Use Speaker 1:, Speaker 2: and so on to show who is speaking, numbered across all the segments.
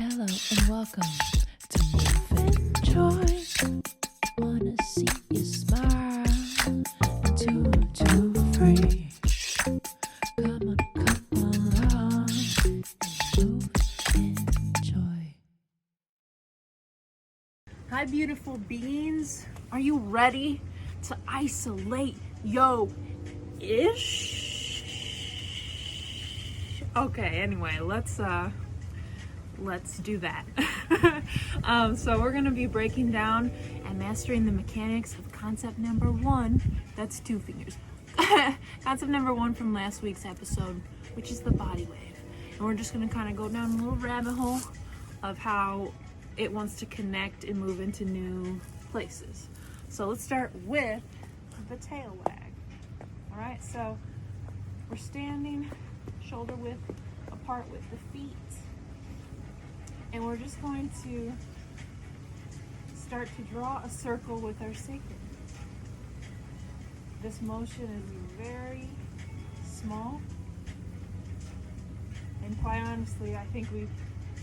Speaker 1: Hello and welcome to Move and Joy. Wanna see you smile. 2, 3. Come along and move and joy.
Speaker 2: Hi, beautiful beings. Are you ready to isolate ish? Okay, anyway, let's do that. So we're gonna be breaking down and mastering the mechanics of concept number 1. That's 2 fingers. Concept number 1 from last week's episode, which is the body wave. And we're just gonna kind of go down a little rabbit hole of how it wants to connect and move into new places. So let's start with the tail wag. All right, so we're standing shoulder width apart with the feet. And we're just going to start to draw a circle with our sacrum. This motion is very small. And quite honestly, I think we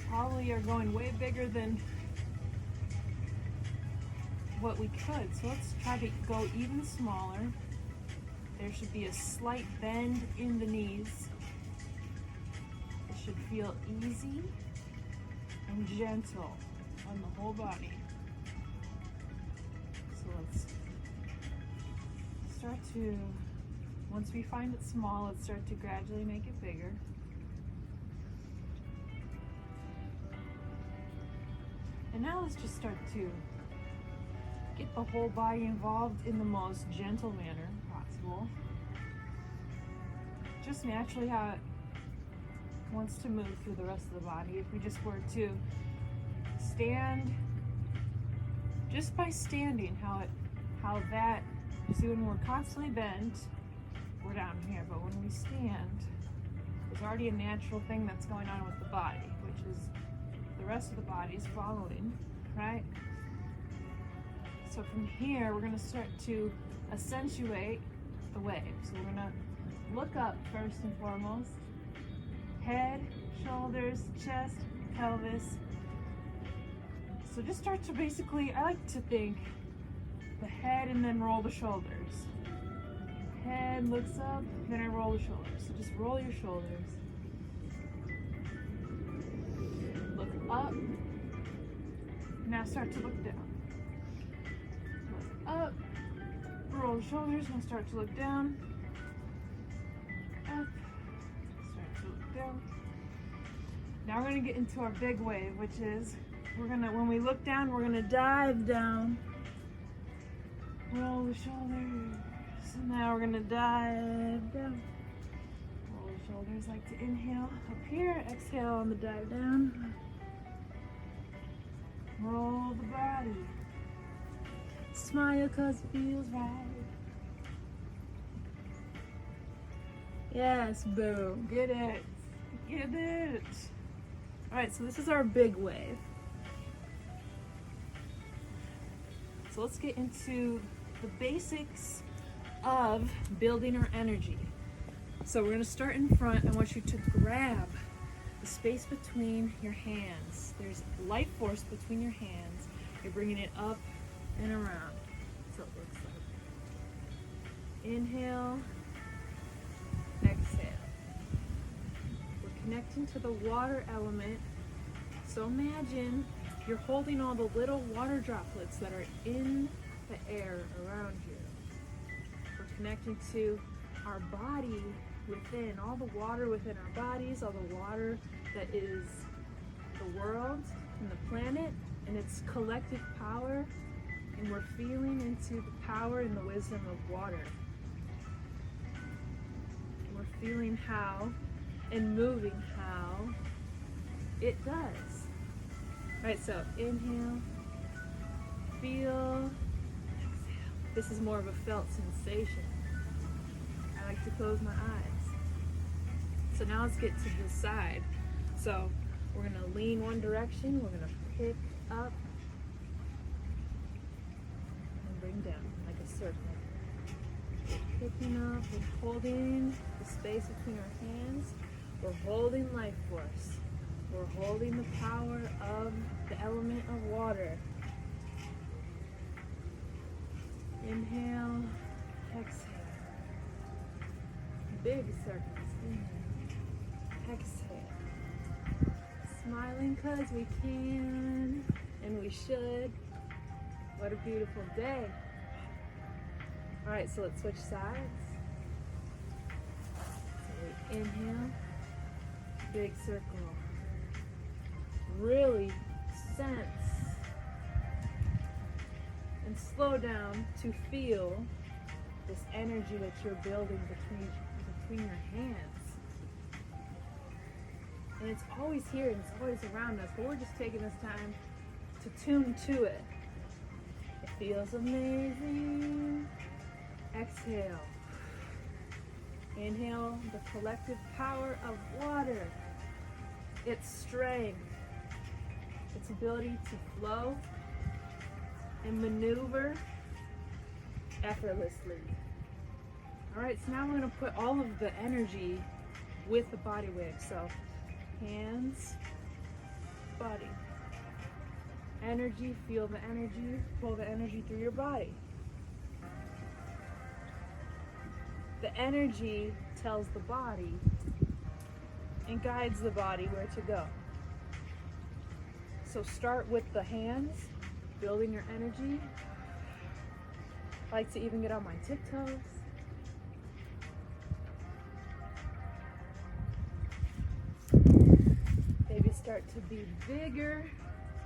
Speaker 2: probably are going way bigger than what we could. So let's try to go even smaller. There should be a slight bend in the knees. It should feel easy and gentle on the whole body. So let's start to, once we find it small, let's start to gradually make it bigger. And now let's just start to get the whole body involved in the most gentle manner possible. Just naturally how it wants to move through the rest of the body. If we just were to stand, just by standing, how that, see, when we're constantly bent, we're down here, but when we stand, there's already a natural thing that's going on with the body, which is the rest of the body is following, right? So from here, we're gonna start to accentuate the wave. So we're gonna look up first and foremost. Head, shoulders, chest, pelvis. So just start to basically, I like to think the head and then roll the shoulders. Head looks up, then I roll the shoulders. So just roll your shoulders. Look up. Now start to look down. Look up, roll the shoulders, now start to look down. Up. Down. Now we're gonna get into our big wave, which is when we look down, we're gonna dive down. Roll the shoulders. So now we're gonna dive down. Roll the shoulders, like to inhale up here, exhale on the dive down. Roll the body. Smile 'cause it feels right. Yes, boom. Get it. Get it. All right, so this is our big wave. So let's get into the basics of building our energy. So we're gonna start in front. I want you to grab the space between your hands. There's life force between your hands. You're bringing it up and around. So it looks like. Inhale. Exhale. We're connecting to the water element. So imagine you're holding all the little water droplets that are in the air around you. We're connecting to our body within, all the water within our bodies, all the water that is the world and the planet and its collective power. And we're feeling into the power and the wisdom of water. Feeling how and moving how it does. Right, so inhale, feel, exhale. This is more of a felt sensation. I like to close my eyes. So now let's get to the side. So we're gonna lean one direction, we're gonna pick up and bring down like a circle. Picking up and holding the space between our hands. We're holding life force. We're holding the power the element of water. Inhale, exhale. Big circles. Inhale, exhale. Smiling because we can and we should. What a beautiful day. All right, so let's switch sides. So we inhale, big circle. Really sense and slow down to feel this energy that you're building between your hands. And it's always here and it's always around us, but we're just taking this time to tune to it. It feels amazing. Exhale. Inhale the collective power of water, its strength, its ability to flow and maneuver effortlessly. All right, so now we're going to put all of the energy with the body wave. So hands, body. Energy, feel the energy, pull the energy through your body. The energy tells the body and guides the body where to go. So start with the hands, building your energy. I like to even get on my tiptoes. Maybe start to be bigger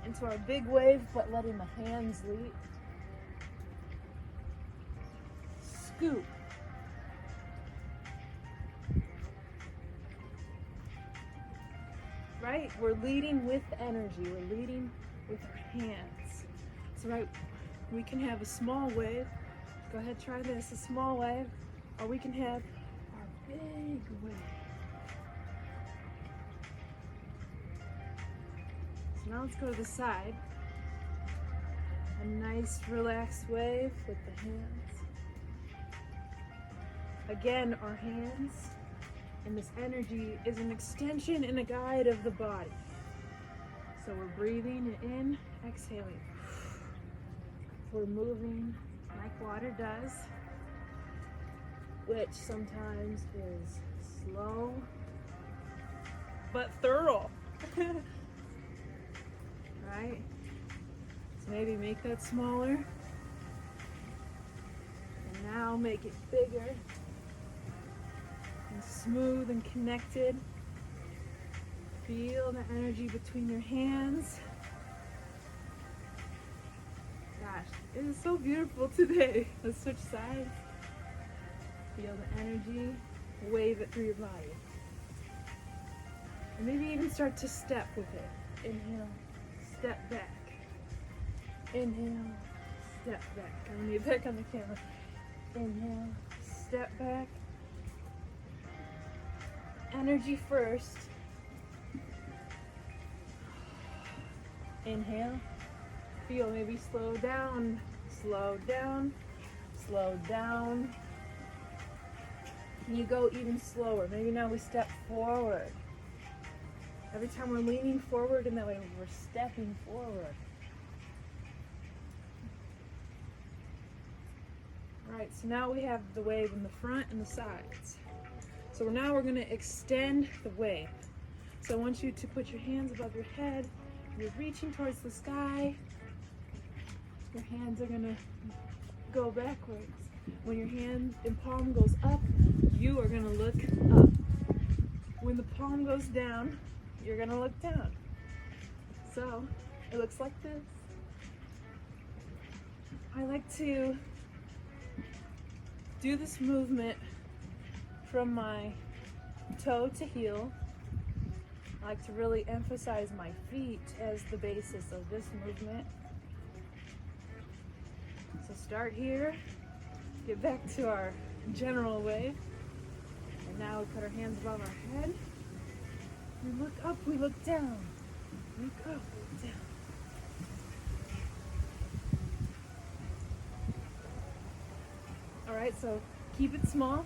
Speaker 2: into our big wave, but letting the hands lead. Scoop. Right? We're leading with energy. We're leading with our hands. So right, we can have a small wave. Go ahead, try this, a small wave. Or we can have our big wave. So now let's go to the side. A nice relaxed wave with the hands. Again, our hands and this energy is an extension and a guide of the body. So we're breathing in, exhaling. We're moving like water does, which sometimes is slow but thorough. Right? So maybe make that smaller. And now make it bigger and smooth and connected. Feel the energy between your hands. Gosh, it is so beautiful today. Let's switch sides. Feel the energy, wave it through your body. And maybe even start to step with it. Inhale, step back. Inhale, step back. I'm gonna get back on the camera. Inhale, step back. Energy first. Inhale. Feel, maybe slow down, slow down, slow down. Can you go even slower? Maybe now we step forward. Every time we're leaning forward in that way, we're stepping forward. All right, so now we have the wave in the front and the sides. So now we're going to extend the wave. So I want you to put your hands above your head. You're reaching towards the sky. Your hands are going to go backwards. When your hand and palm goes up, you are going to look up. When the palm goes down, you're going to look down. So it looks like this. I like to do this movement from my toe to heel. I like to really emphasize my feet as the basis of this movement. So start here, get back to our general wave, and now we put our hands above our head. We look up, we look down. Look up, look down. All right, so keep it small.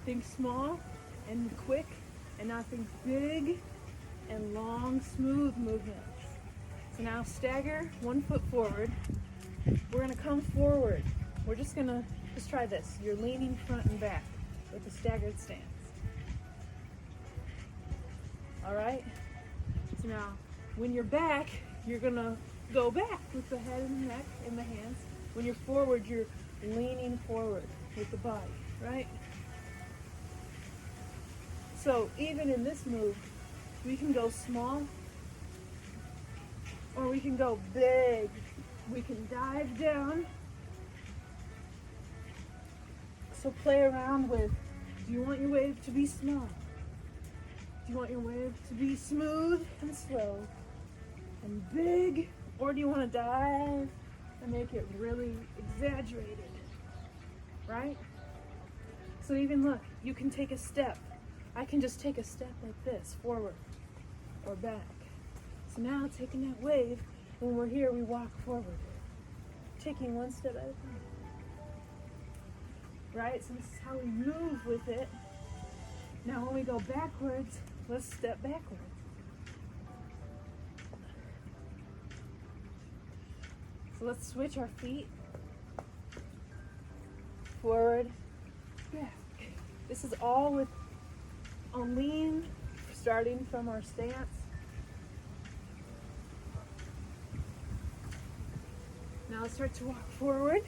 Speaker 2: Think small and quick, and not think big and long, smooth movements. So now stagger 1 foot forward. We're gonna come forward. We're just try this. You're leaning front and back with a staggered stance. All right? So now, when you're back, you're gonna go back with the head and the neck and the hands. When you're forward, you're leaning forward with the body, right? So even in this move, we can go small or we can go big. We can dive down. So play around with, do you want your wave to be small? Do you want your wave to be smooth and slow and big? Or do you want to dive and make it really exaggerated, right? So even look, you can take a step. I can just take a step like this, forward or back. So now taking that wave, when we're here, we walk forward, taking one step at a time. Right? So this is how we move with it. Now when we go backwards, let's step backwards. So let's switch our feet. Forward, back. This is all with a lean, starting from our stance. Now let's start to walk forward.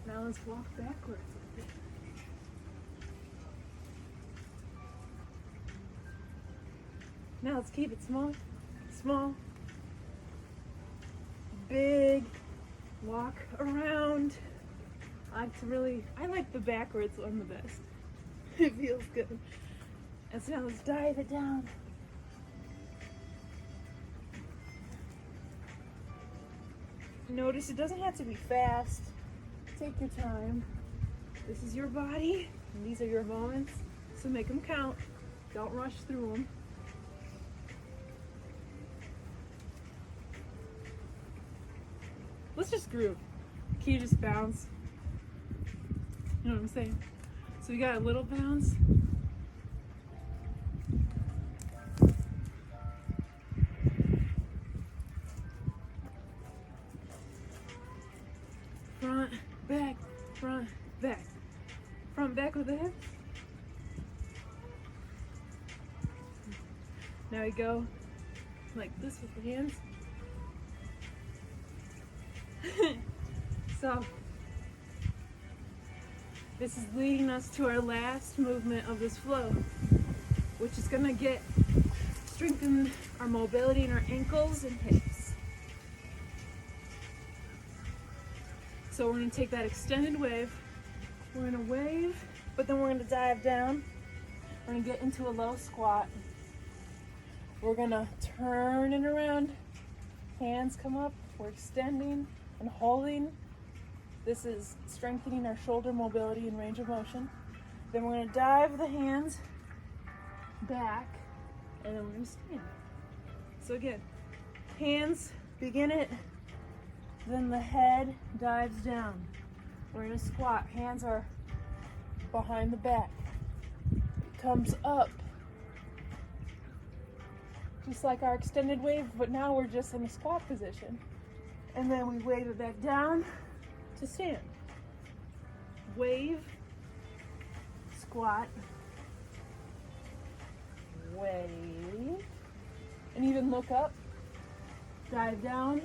Speaker 2: Now let's walk backwards. Now let's keep it small, small, big, walk around. I like the backwards one the best. It feels good. And so now let's dive it down. Notice it doesn't have to be fast. Take your time. This is your body, and these are your moments, so make them count. Don't rush through them. Let's just groove. Can you just bounce? You know what I'm saying? So we got a little bounce. Front, back, front, back. Front, back with the hips. Now we go like this with the hands. So, this is leading us to our last movement of this flow, which is going to strengthen our mobility in our ankles and hips. So we're going to take that extended wave, we're going to wave, but then we're going to dive down. We're going to get into a low squat. We're going to turn it around, hands come up, we're extending and holding. This is strengthening our shoulder mobility and range of motion. Then we're going to dive the hands back, and then we're going to stand. So again, hands begin it, then the head dives down. We're in a squat. Hands are behind the back. It comes up, just like our extended wave, but now we're just in a squat position. And then we wave it back down to stand. Wave, squat, wave, and even look up, dive down.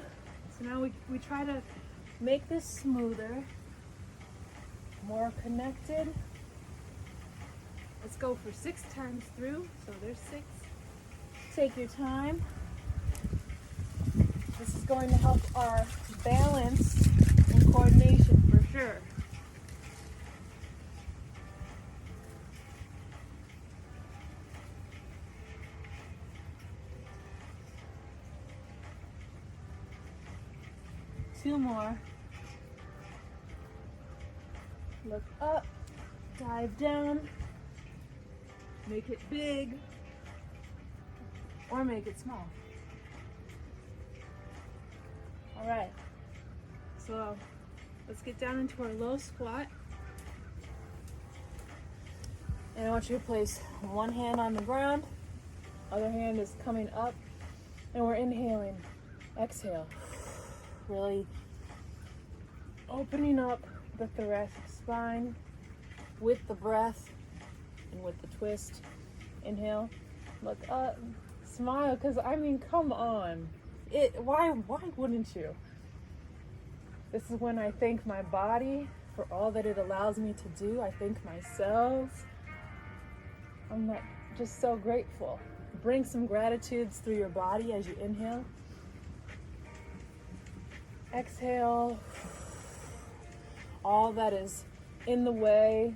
Speaker 2: So now we try to make this smoother, more connected. Let's go for 6 times through. So there's 6. Take your time. This is going to help our balance and coordination for sure. Two more. Look up, dive down, make it big, or make it small. All right, so let's get down into our low squat. And I want you to place one hand on the ground, other hand is coming up, and we're inhaling. Exhale. Really opening up the thoracic spine with the breath and with the twist. Inhale, look up, smile, because I mean, come on. Why wouldn't you? This is when I thank my body for all that it allows me to do. I thank my cells. I'm just so grateful. Bring some gratitudes through your body as you inhale. Exhale. All that is in the way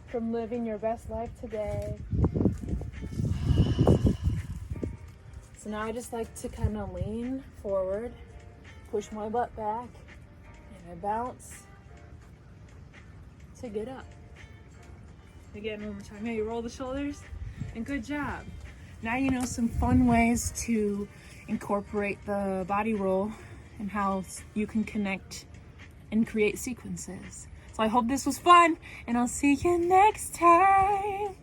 Speaker 2: from living your best life today. So now I just like to kind of lean forward, push my butt back, and I bounce to get up. Again, one more time. Hey, roll the shoulders, and good job. Now you know some fun ways to incorporate the body roll and how you can connect and create sequences. So I hope this was fun, and I'll see you next time.